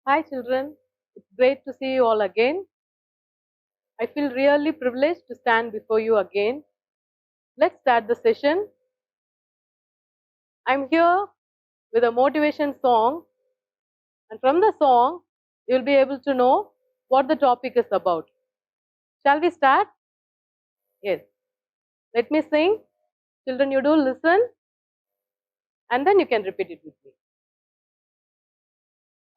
Hi children, it's great to see you all again. I feel really privileged to stand before you again. Let's start the session. I'm here with a motivation song, and from the song, you'll be able to know what the topic is about. Shall we start? Yes. Let me sing. Children, you do listen, and then you can repeat it with me.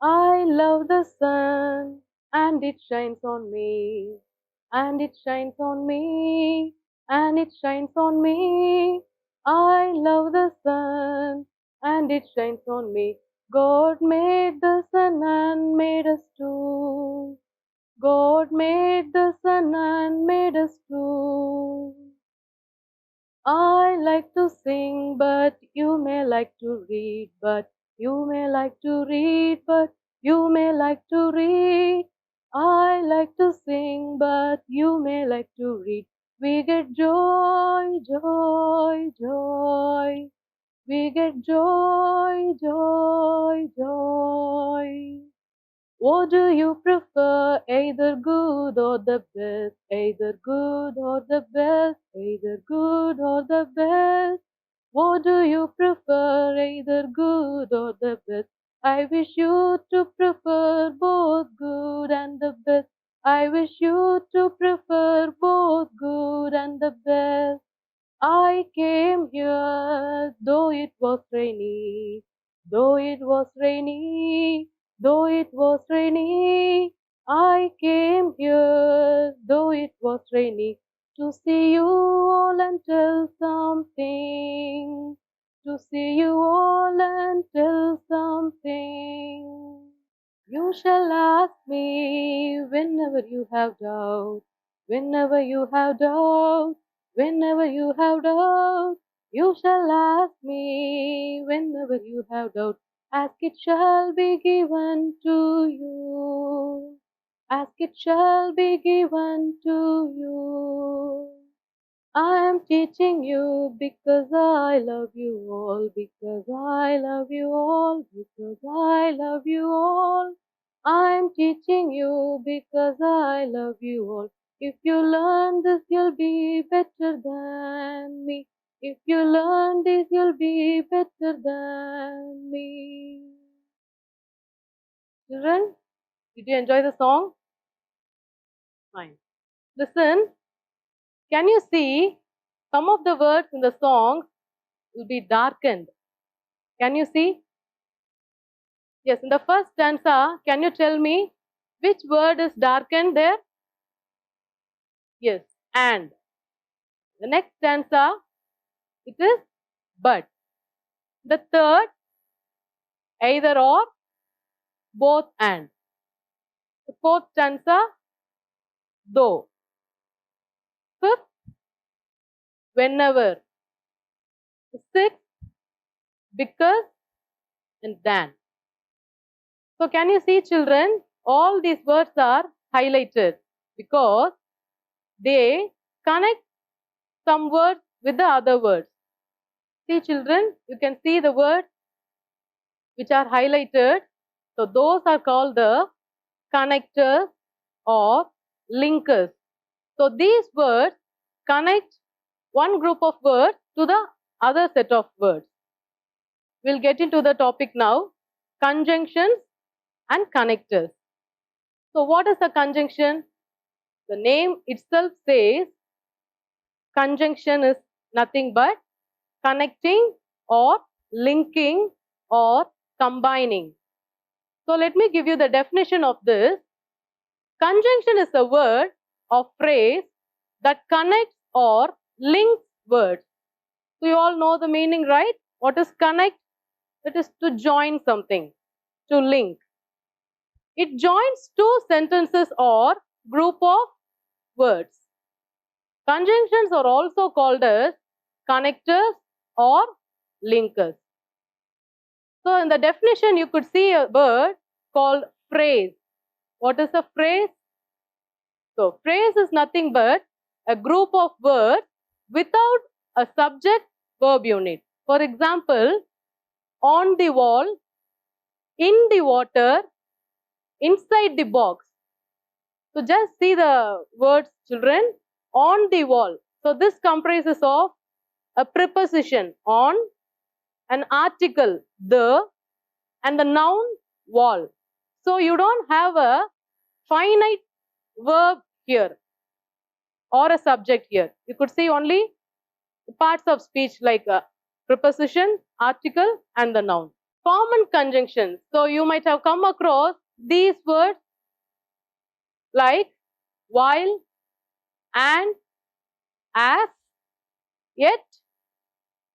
I love the sun, and it shines on me, and it shines on me, and it shines on me. I love the sun, and it shines on me. God made the sun and made us too. God made the sun and made us too. I like to sing, but you may like to read, but you may like to read, but you may like to read. I like to sing, but you may like to read. We get joy, joy, joy. We get joy, joy, joy. What do you prefer? Either good or the best, either good or the best, either good or the best. What do you prefer? Either good or the best. I wish you to prefer both good and the best. I wish you to prefer both good and the best. I came here, though it was rainy, though it was rainy, though it was rainy. I came here, though it was rainy, to see you all and tell something, to see you all and tell something. You shall ask me whenever you have doubt, whenever you have doubt, whenever you have doubt. You shall ask me whenever you have doubt. Ask it shall be given to you. Ask it shall be given to you. I am teaching you because I love you all, because I love you all, because I love you all. I am teaching you because I love you all. If you learn this, you'll be better than me. If you learn this, you'll be better than me. Children, did you enjoy the song? Fine. Listen, can you see some of the words in the song will be darkened? Can you see? Yes, in the first stanza, can you tell me which word is darkened there? Yes, and. The next stanza, it is but. The third, either or, both and. The fourth stanza, though. Fifth, whenever. The sixth, because and than. So can you see, children, all these words are highlighted because they connect some words with the other words. See, children, you can see the words which are highlighted. So those are called the connectors or linkers. So these words connect one group of words to the other set of words. We'll get into the topic now, conjunctions and connectors. So what is a conjunction? The name itself says conjunction is nothing but connecting or linking or combining. So let me give you the definition of this. Conjunction is a word or phrase that connects or links words. So you all know the meaning, right? What is connect? It is to join something, to link. It joins two sentences or group of words. Conjunctions are also called as connectors or linkers. So in the definition, you could see a word called phrase. What is a phrase? So phrase is nothing but a group of words without a subject verb unit. For example, on the wall, in the water, inside the box. So just see the words, children, on the wall. So this comprises of a preposition on, an article the, and the noun wall. So you don't have a finite verb here or a subject here. You could see only parts of speech like a preposition, article, and the noun. Common conjunctions. So you might have come across these words like while, and, as, yet,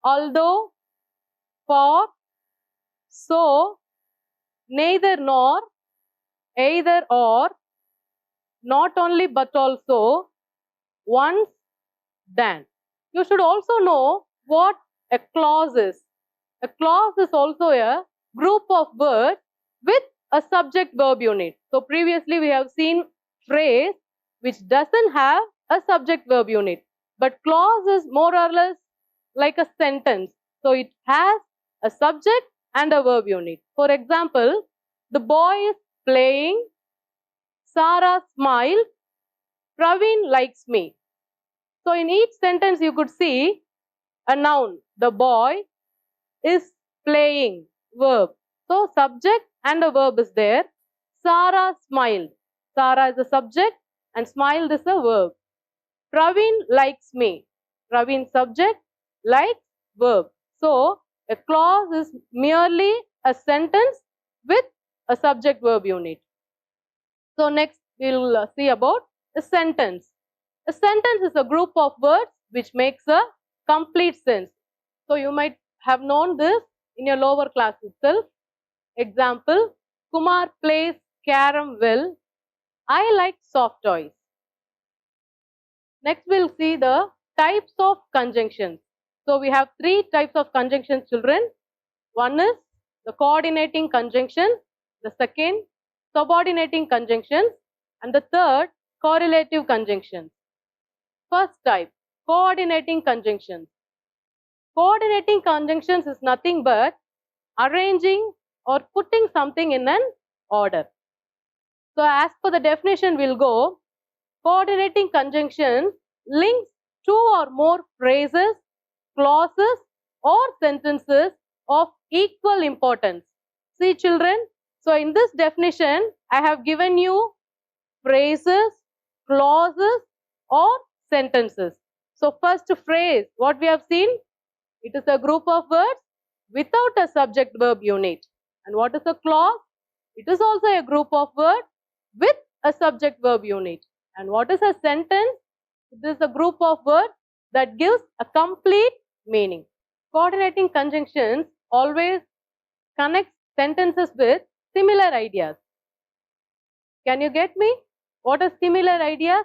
although, for, so, neither nor, either or, not only but also, once, then. You should also know what a clause is. A clause is also a group of words with a subject verb unit. So previously we have seen phrase which doesn't have a subject verb unit, but clause is more or less like a sentence. So it has a subject and a verb unit. For example, the boy is playing, Sarah smiles, Praveen likes me. So in each sentence you could see a noun. The boy is playing, verb. So subject and a verb is there. Sarah smiled. Sarah is a subject and smiled is a verb. Praveen likes me. Praveen subject, likes verb. So a clause is merely a sentence with a subject verb unit. So next we'll see about a sentence. A sentence is a group of words which makes a complete sense. So you might have known this in your lower class itself. Example, Kumar plays carom well. I like soft toys. Next we'll see the types of conjunctions. So we have three types of conjunctions, children. One is the coordinating conjunctions, the second subordinating conjunctions, and the third correlative conjunctions. First type, coordinating conjunctions. Coordinating conjunctions is nothing but arranging or putting something in an order. So as per the definition we'll go, coordinating conjunctions links two or more phrases, clauses or sentences of equal importance. See children, so in this definition I have given you phrases, clauses or sentences. So first phrase, what we have seen, it is a group of words without a subject verb unit. And what is a clause? It is also a group of words with a subject verb unit. And what is a sentence? It is a group of words that gives a complete meaning. Coordinating conjunctions always connect sentences with similar ideas. Can you get me? What are similar ideas?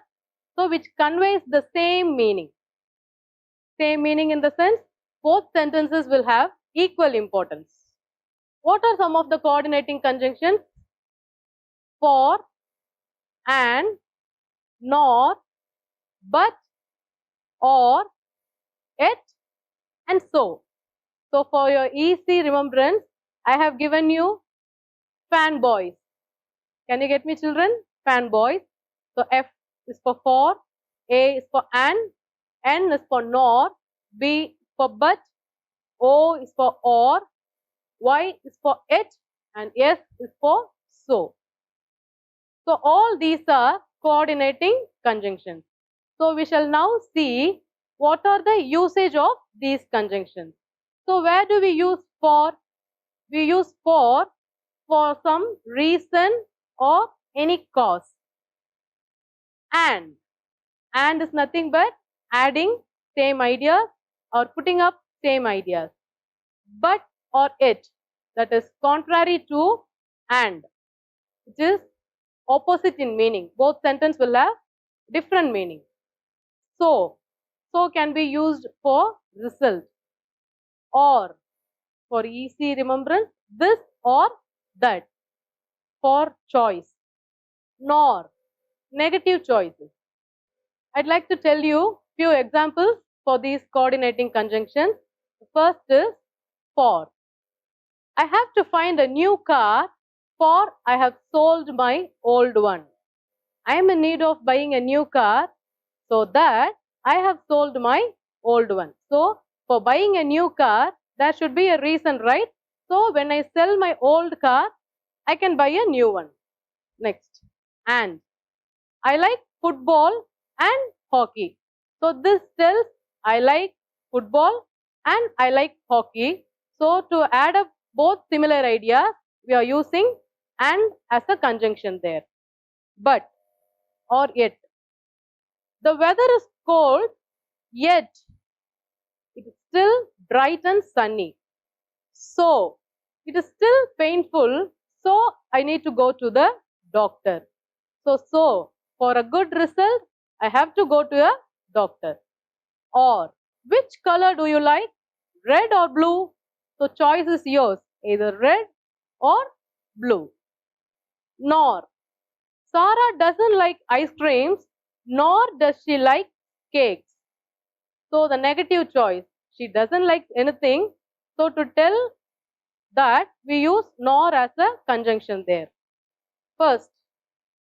So which conveys the same meaning. Same meaning in the sense both sentences will have equal importance. What are some of the coordinating conjunctions? For, and, nor, but, or, yet, and so. So for your easy remembrance, I have given you fanboys. Can you get me children? Fanboys. So F is for, A is for and, N is for nor, B is for but, O is for or, Y is for it, and S is for so. So all these are coordinating conjunctions. So we shall now see what are the usage of these conjunctions. So where do we use for? We use for some reason or any cause. And is nothing but adding same ideas or putting up same ideas. But or it, that is contrary to and, which is opposite in meaning. Both sentences will have different meaning. So can be used for result, or for easy remembrance, this or that, for choice, nor negative choices. I'd like to tell you few examples for these coordinating conjunctions. The first is for. I have to find a new car For I have sold my old one. I am in need of buying a new car, so that I have sold my old one. So for buying a new car, there should be a reason, right? So when I sell my old car, I can buy a new one. Next, and I like football and hockey. So this tells I like football and I like hockey. So to add up both similar ideas, we are using and as a conjunction there. But or yet. The weather is cold, yet it is still bright and sunny. So it is still painful, so I need to go to the doctor. So for a good result, I have to go to a doctor. Or which color do you like? Red or blue? So choice is yours, either red or blue. Nor Sarah doesn't like ice creams, nor does she like cakes. So the negative choice, she doesn't like anything. So to tell that, we use nor as a conjunction there. First,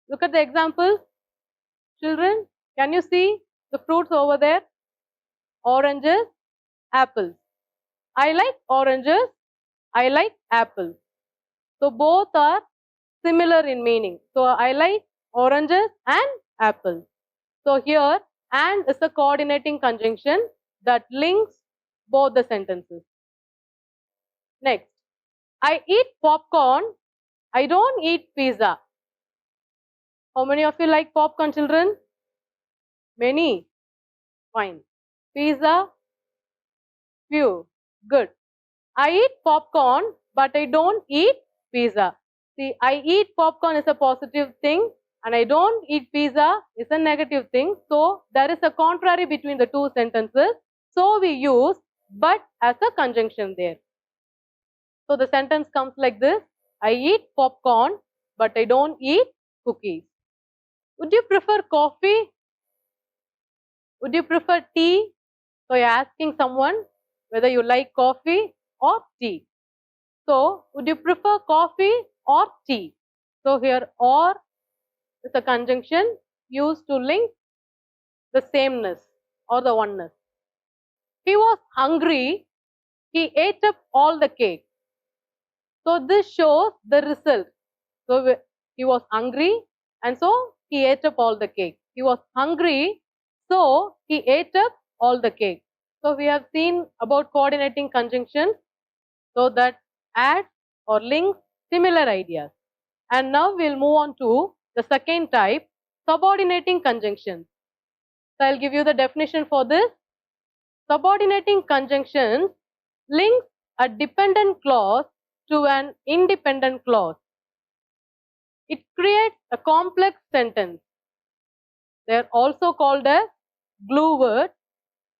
look at the examples. Children, can you see the fruits over there? Oranges, apples. I like oranges. I like apples. So both are similar in meaning. So I like oranges and apples. So here and is a coordinating conjunction that links both the sentences. Next, I eat popcorn. I don't eat pizza. How many of you like popcorn, children? Many. Fine. Pizza? Few. Good. I eat popcorn, but I don't eat pizza. See, I eat popcorn is a positive thing and I don't eat pizza is a negative thing. So, there is a contrary between the two sentences. So, we use but as a conjunction there. So, the sentence comes like this. I eat popcorn, but I don't eat cookies. Would you prefer coffee? Would you prefer tea? So, you're asking someone whether you like coffee or tea. So, would you prefer coffee or tea? So, here or is a conjunction used to link the sameness or the oneness. He was hungry, he ate up all the cake. So, this shows the result. So, he was hungry and so he ate up all the cake. He was hungry, so he ate up all the cake. So, we have seen about coordinating conjunctions so that add or link similar ideas. And now we'll move on to the second type, subordinating conjunctions. So I'll give you the definition for this. Subordinating conjunctions links a dependent clause to an independent clause. It creates a complex sentence. They are also called as glue words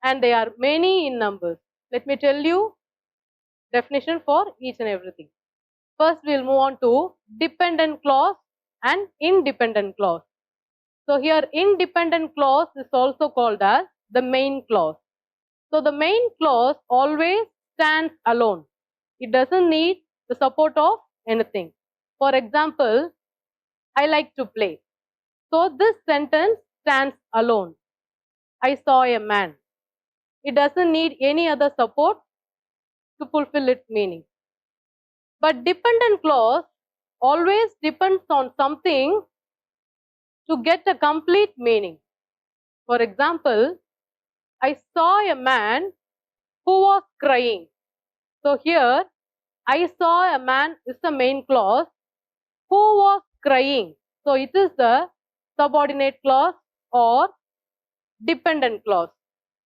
and they are many in numbers. Let me tell you definition for each and everything. First, we'll move on to dependent clause and independent clause. So here independent clause is also called as the main clause. So the main clause always stands alone. It doesn't need the support of anything. For example, I like to play. So this sentence stands alone. I saw a man. It doesn't need any other support to fulfill its meaning. But dependent clause always depends on something to get a complete meaning. For example, I saw a man who was crying. So here, I saw a man is the main clause. Who was crying? So it is the subordinate clause or dependent clause.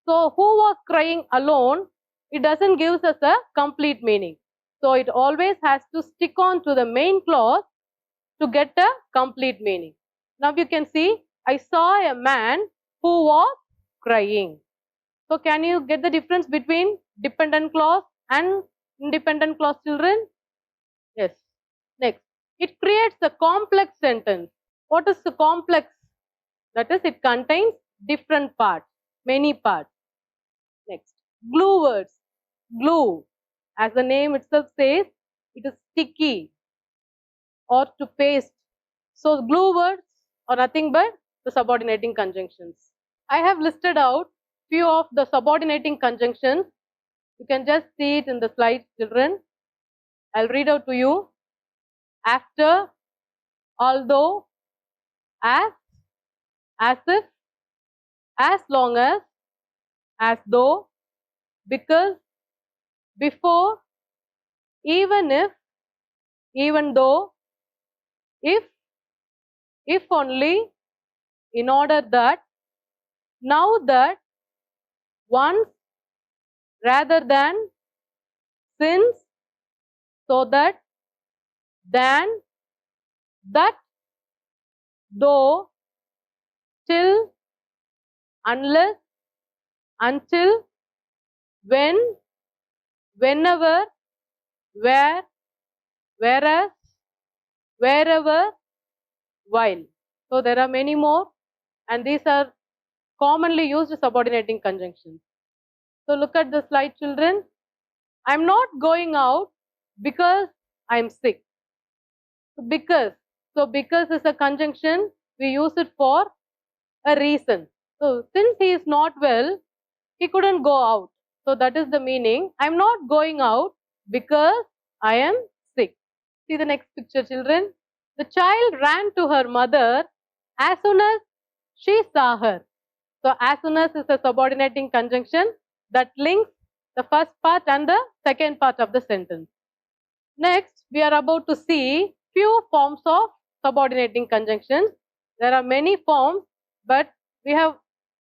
So who was crying alone? It doesn't give us a complete meaning. So it always has to stick on to the main clause to get a complete meaning. Now you can see, I saw a man who was crying. So can you get the difference between dependent clause and independent clause, children? Yes. Next, it creates a complex sentence. What is the complex? That is, it contains different parts, many parts. Next, glue words. Glue, as the name itself says, it is sticky. or to paste. So glue words are nothing but the subordinating conjunctions. I have listed out few of the subordinating conjunctions. You can just see it in the slides, children. I'll read out to you. After, although, as if, as long as though, because, before, even if, even though, if only, in order that, now that, once, rather than, since, so that, than, that, though, till, unless, until, when, whenever, where, whereas, wherever, while. So there are many more, and these are commonly used subordinating conjunctions. So look at the slide, children. I'm not going out because I'm sick. Because. So because is a conjunction, we use it for a reason. So since he is not well, he couldn't go out. So that is the meaning. I'm not going out because I am sick. See the next picture, children. The child ran to her mother as soon as she saw her. So as soon as is a subordinating conjunction that links the first part and the second part of the sentence. Next, we are about to see few forms of subordinating conjunctions. There are many forms, but we have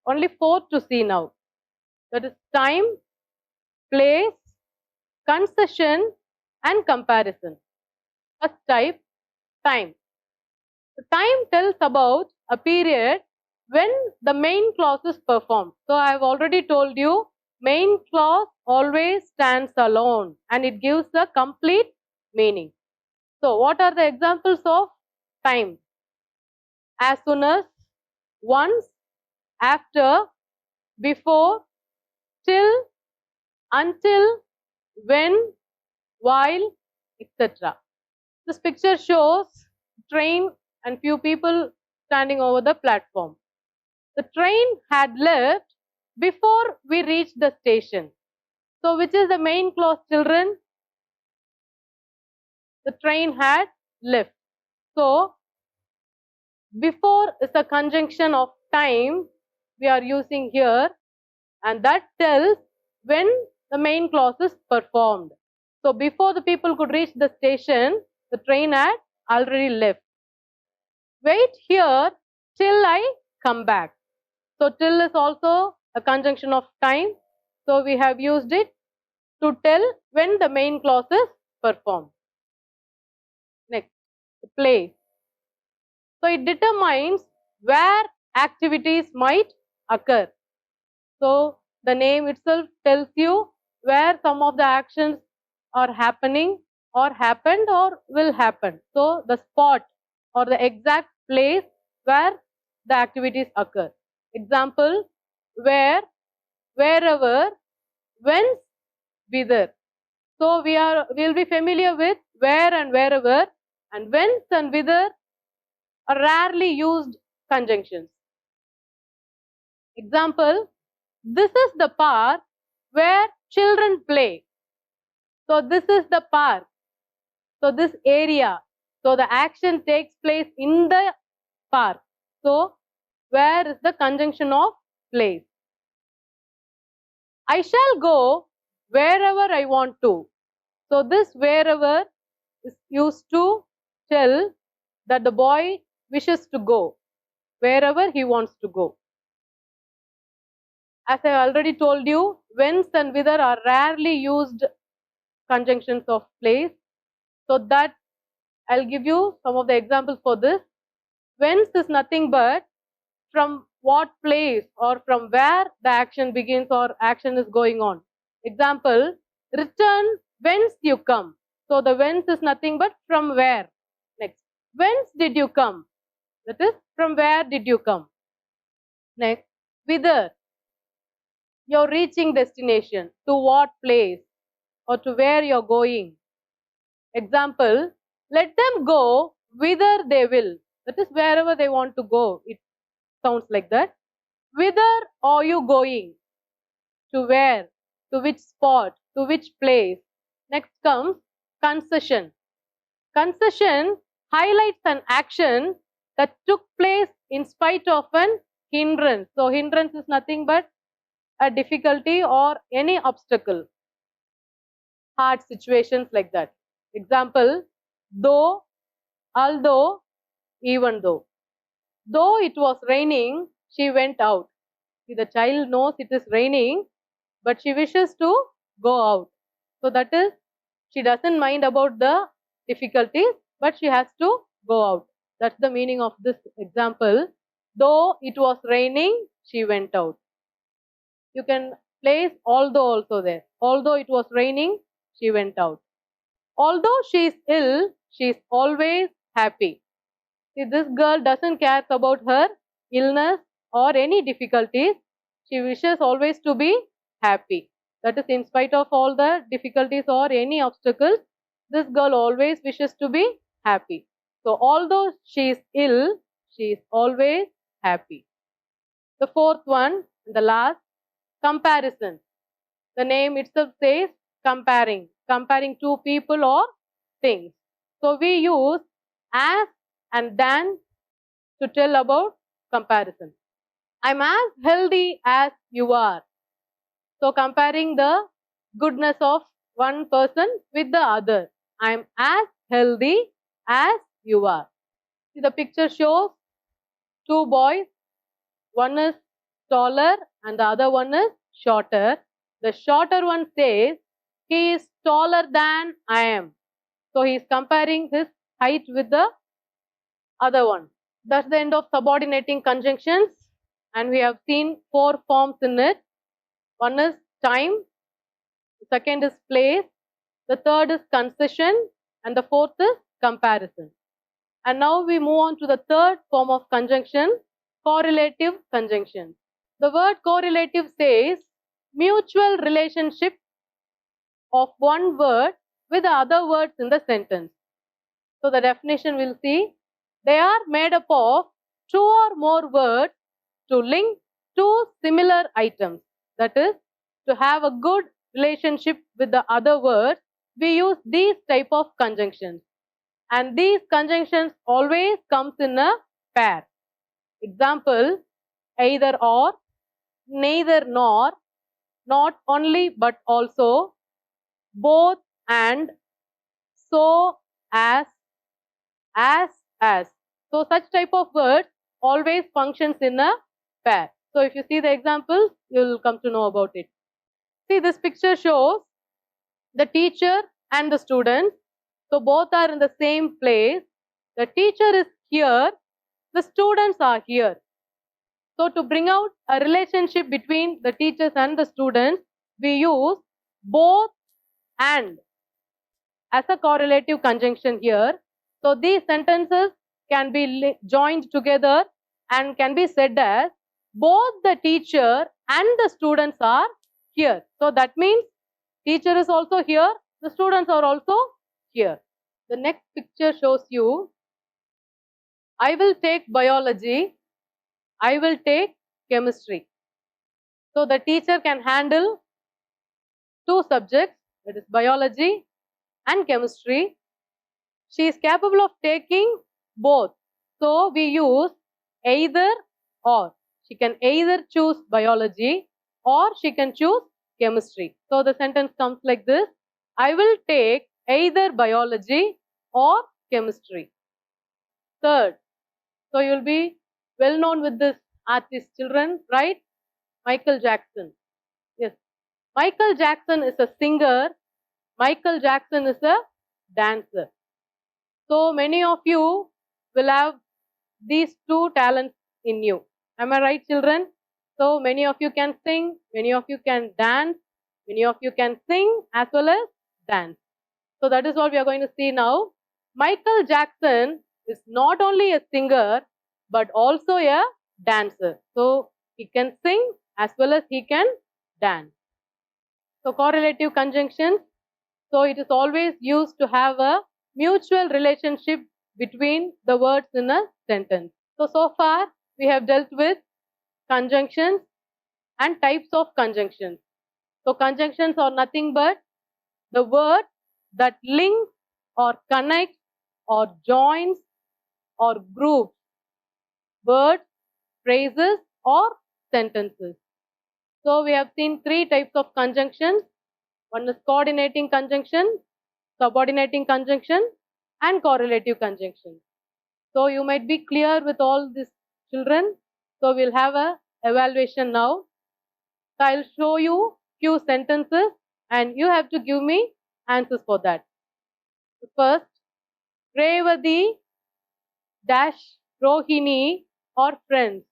only 4 to see now. That is time, place, concession, and comparison. First type, time. The time tells about a period when the main clause is performed. So I have already told you, main clause always stands alone and it gives a complete meaning. So what are the examples of time? As soon as, once, after, before, till, until, when, while, etc. This picture shows train and few people standing over the platform. The train had left before we reached the station. So which is the main clause, children? The train had left. So before is a conjunction of time we are using here, and that tells when the main clause is performed. So before the people could reach the station, the train had already left. Wait here till I come back. So till is also a conjunction of time. So we have used it to tell when the main clause is performed. Next, place. So it determines where activities might occur. So the name itself tells you where some of the actions are happening or happened or will happen. So the spot or the exact place where the activities occur. Example, where, wherever, whence, whither. So we'll be familiar with where and wherever, and whence and whither are rarely used conjunctions. Example, this is the park where children play. So this is the park. So this area. So the action takes place in the park. So where is the conjunction of place? I shall go wherever I want to. So this wherever is used to tell that the boy wishes to go wherever he wants to go. As I already told you, whence and whither are rarely used conjunctions of place. So that I'll give you some of the examples for this. Whence is nothing but from what place or from where the action begins or action is going on. Example, return whence you come. So the whence is nothing but from where. Next, whence did you come? That is, from where did you come? Next, whither. You're reaching destination. To what place or to where you're going. Example, let them go whither they will. That is wherever they want to go. It sounds like that. Whither are you going? To where? To which spot? To which place? Next comes concession. Concession highlights an action that took place in spite of an hindrance. So, hindrance is nothing but a difficulty or any obstacle. Hard situations like that. Example, though, although, even though. Though it was raining, she went out. See, the child knows it is raining, but she wishes to go out. So that is, she doesn't mind about the difficulties, but she has to go out. That's the meaning of this example. Though it was raining, she went out. You can place although also there. Although it was raining, she went out. Although she is ill, she is always happy. See, this girl doesn't care about her illness or any difficulties. She wishes always to be happy. That is, in spite of all the difficulties or any obstacles, this girl always wishes to be happy. So, although she is ill, she is always happy. The fourth one, the last, comparison. The name itself says comparing two people or things. So, we use as and than to tell about comparison. I'm as healthy as you are. So, comparing the goodness of one person with the other. I'm as healthy as you are. See, the picture shows two boys. One is taller and the other one is shorter. The shorter one says, he is taller than I am. So, he is comparing his height with the other one. That's the end of subordinating conjunctions, and we have seen four forms in it. One is time, the second is place, the third is concession, and the fourth is comparison. And now we move on to the third form of conjunction, correlative conjunction. The word correlative says mutual relationship of one word with the other words in the sentence. So the definition we'll see, they are made up of two or more words to link two similar items. That is, to have a good relationship with the other words, we use these type of conjunctions. And these conjunctions always comes in a pair. Example, either or, neither nor, not only but also, both and, so as as. So such type of words always functions in a pair. So if you see the examples, you will come to know about it. See, this picture shows the teacher and the student. So both are in the same place. The teacher is here, the students are here. So to bring out a relationship between the teachers and the students, we use both and as a correlative conjunction here. So these sentences can be joined together and can be said as both the teacher and the students are here. So that means teacher is also here, the students are also here. The next picture shows you, I will take biology, I will take chemistry. So the teacher can handle two subjects, that is biology and chemistry. She is capable of taking both. So we use either or. She can either choose biology or she can choose chemistry. So the sentence comes like this, I will take either biology or chemistry. Third, so you will be well known with this artist, children, right? Michael Jackson. Yes. Michael Jackson is a singer. Michael Jackson is a dancer. So many of you will have these two talents in you. Am I right, children? So many of you can sing, many of you can dance, many of you can sing as well as dance. So that is what we are going to see now. Michael Jackson is not only a singer but also a dancer. So he can sing as well as he can dance. So correlative conjunctions. So it is always used to have a mutual relationship between the words in a sentence. So far we have dealt with conjunctions and types of conjunctions. So conjunctions are nothing but the word that links or connects or joins or groups words, phrases or sentences. So we have seen three types of conjunctions. One is coordinating conjunction, subordinating conjunction and correlative conjunction. So you might be clear with all these children. So we'll have a evaluation now. So I'll show you few sentences and you have to give me answers for that. First, Revati dash Rohini or friends.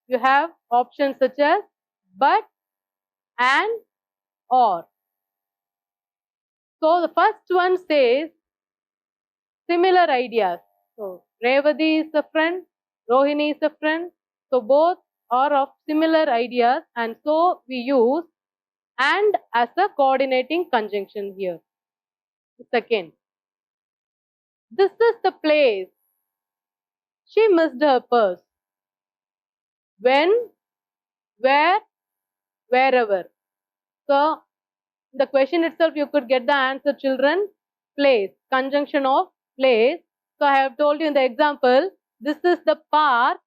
You have options such as but, and, or. So the first one says similar ideas. So Revati is a friend, Rohini is a friend. So both are of similar ideas and so we use and as a coordinating conjunction here. Second, this is the place. She missed her purse. When, where, wherever. So the question itself you could get the answer children. Place, conjunction of place. So I have told you in the example, this is the park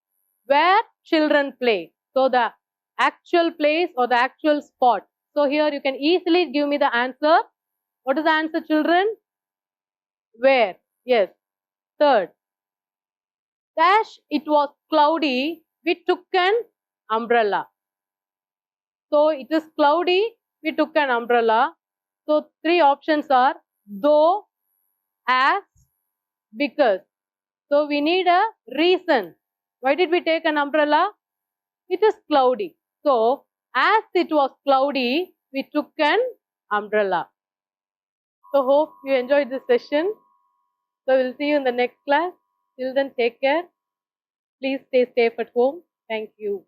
where children play. So the actual place or the actual spot. So here you can easily give me the answer. What is the answer children? Where? Yes. Third, dash it was cloudy, we took an umbrella. So it is cloudy, we took an umbrella. So three options are though, as, because. So we need a reason. Why did we take an umbrella? It is cloudy. So as it was cloudy, we took an umbrella. So hope you enjoyed this session. So we'll see you in the next class. Till then, take care. Please stay safe at home. Thank you.